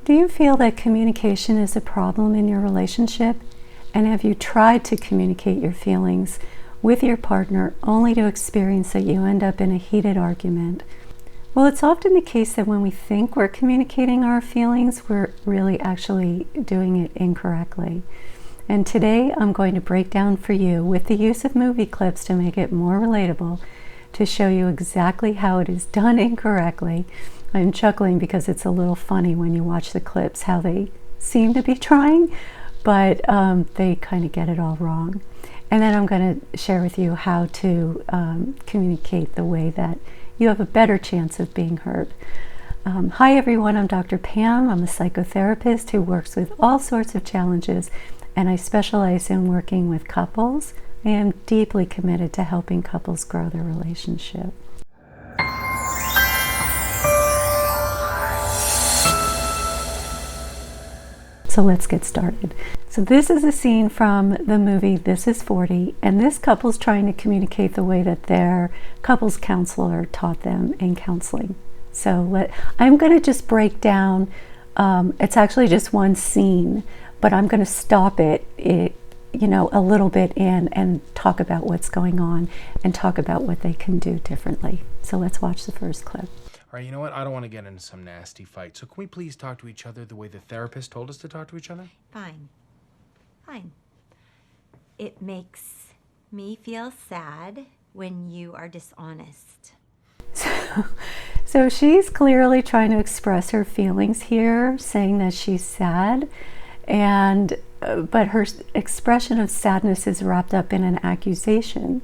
Do you feel that communication is a problem in your relationship? And have you tried to communicate your feelings with your partner only to experience that you end up in a heated argument? Well, it's often the case that when we think we're communicating our feelings, we're really actually doing it incorrectly. And today I'm going to break down for you, with the use of movie clips to make it more relatable, to show you exactly how it is done incorrectly. I'm chuckling because it's a little funny when you watch the clips, how they seem to be trying, but they kind of get it all wrong. And then I'm going to share with you how to communicate the way that you have a better chance of being heard. Hi everyone, I'm Dr. Pam. I'm a psychotherapist who works with all sorts of challenges, and I specialize in working with couples. I am deeply committed to helping couples grow their relationship. So let's get started. So this is a scene from the movie This Is 40, and this couple's trying to communicate the way that their couples counselor taught them in counseling. So I'm going to just break down, it's actually just one scene, but I'm going to stop it a little bit in and talk about what's going on and talk about what they can do differently. So let's watch the first clip. All right, you know what? I don't want to get into some nasty fight. So can we please talk to each other the way the therapist told us to talk to each other? Fine. It makes me feel sad when you are dishonest. So she's clearly trying to express her feelings here, saying that she's sad, but her expression of sadness is wrapped up in an accusation.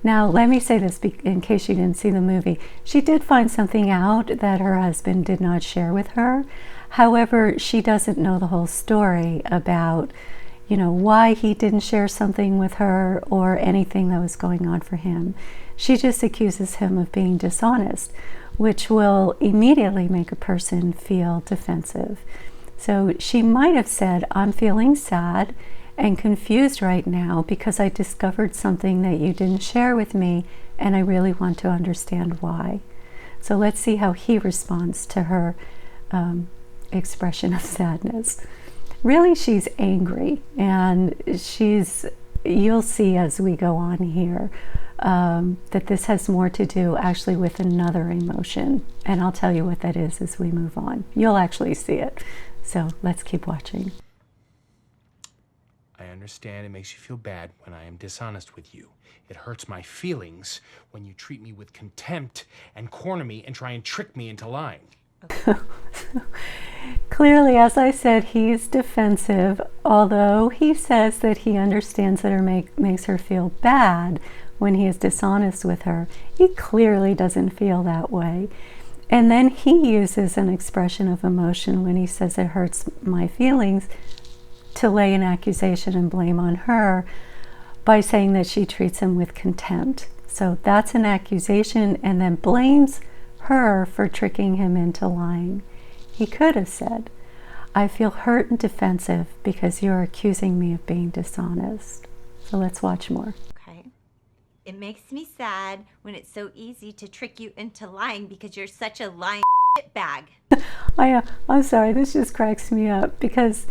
Now, let me say this in case you didn't see the movie. She did find something out that her husband did not share with her. However, she doesn't know the whole story about, why he didn't share something with her or anything that was going on for him. She just accuses him of being dishonest, which will immediately make a person feel defensive. So she might have said, I'm feeling sad and confused right now because I discovered something that you didn't share with me, and I really want to understand why. So let's see how he responds to her expression of sadness. Really, she's angry, and you'll see as we go on here that this has more to do actually with another emotion, and I'll tell you what that is as we move on. You'll actually see it. So let's keep watching. I understand it makes you feel bad when I am dishonest with you. It hurts my feelings when you treat me with contempt and corner me and try and trick me into lying. Clearly, as I said, he's defensive, although he says that he understands that it makes her feel bad when he is dishonest with her. He clearly doesn't feel that way. And then he uses an expression of emotion when he says it hurts my feelings to lay an accusation and blame on her by saying that she treats him with contempt. So that's an accusation, and then blames her for tricking him into lying. He could have said, I feel hurt and defensive because you're accusing me of being dishonest. So let's watch more. Okay. It makes me sad when it's so easy to trick you into lying because you're such a lying bag. I'm sorry, this just cracks me up because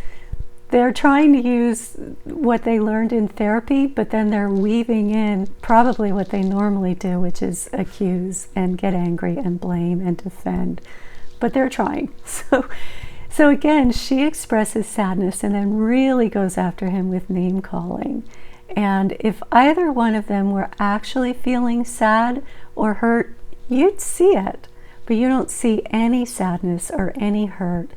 they're trying to use what they learned in therapy, but then they're weaving in probably what they normally do, which is accuse and get angry and blame and defend. But they're trying. So again, she expresses sadness and then really goes after him with name calling. And if either one of them were actually feeling sad or hurt, you'd see it. But you don't see any sadness or any hurt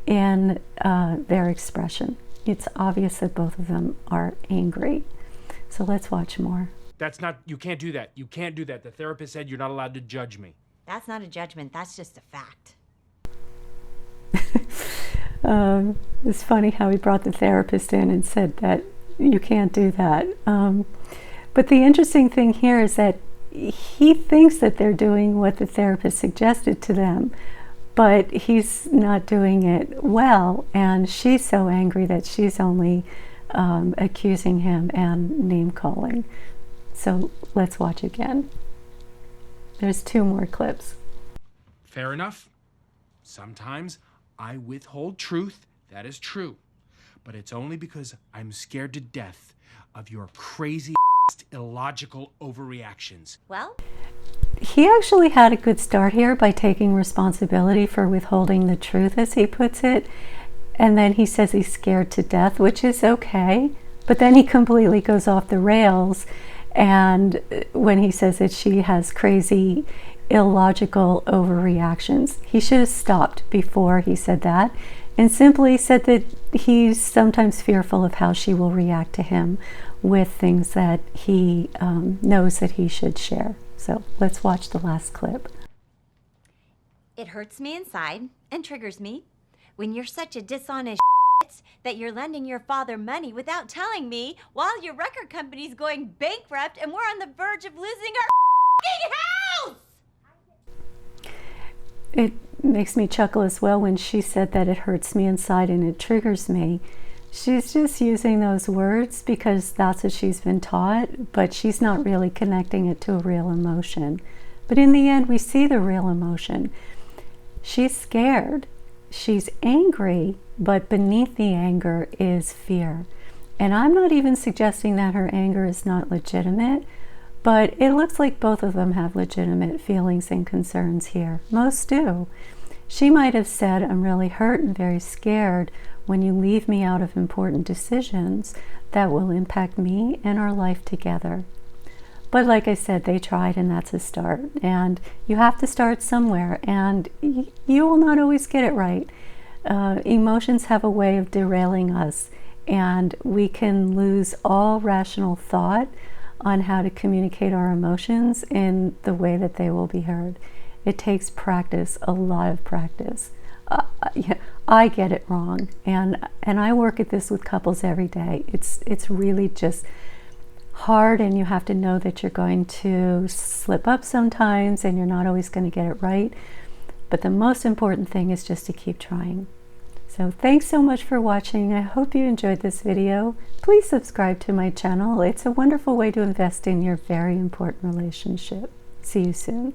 in their expression. It's obvious that both of them are angry. So let's watch more. You can't do that. You can't do that. The therapist said you're not allowed to judge me. That's not a judgment. That's just a fact. It's funny how he brought the therapist in and said that you can't do that. But the interesting thing here is that he thinks that they're doing what the therapist suggested to them, but he's not doing it well, and she's so angry that she's only accusing him and name calling. So let's watch again. There's 2 more clips. Fair enough. Sometimes I withhold truth, that is true. But it's only because I'm scared to death of your crazy, illogical overreactions. Well, he actually had a good start here by taking responsibility for withholding the truth, as he puts it. And then he says he's scared to death, which is okay. But then he completely goes off the rails. And when he says that she has crazy, illogical overreactions, he should have stopped before he said that and simply said that he's sometimes fearful of how she will react to him with things that he knows that he should share. So let's watch the last clip. it hurts me inside and triggers me when you're such a dishonest that you're lending your father money without telling me while your record company's going bankrupt and we're on the verge of losing our house! It makes me chuckle as well when she said that it hurts me inside and it triggers me. She's just using those words because that's what she's been taught, but she's not really connecting it to a real emotion. But in the end, we see the real emotion. She's scared. She's angry, but beneath the anger is fear. And I'm not even suggesting that her anger is not legitimate, but it looks like both of them have legitimate feelings and concerns here. Most do. She might have said, I'm really hurt and very scared when you leave me out of important decisions that will impact me and our life together. But like I said, they tried, and that's a start. And you have to start somewhere, and you will not always get it right. Emotions have a way of derailing us, and we can lose all rational thought on how to communicate our emotions in the way that they will be heard. It takes practice, a lot of practice. I get it wrong, and I work at this with couples every day. It's really just hard, and you have to know that you're going to slip up sometimes and you're not always going to get it right. But the most important thing is just to keep trying. So thanks so much for watching. I hope you enjoyed this video. Please subscribe to my channel. It's a wonderful way to invest in your very important relationship. See you soon.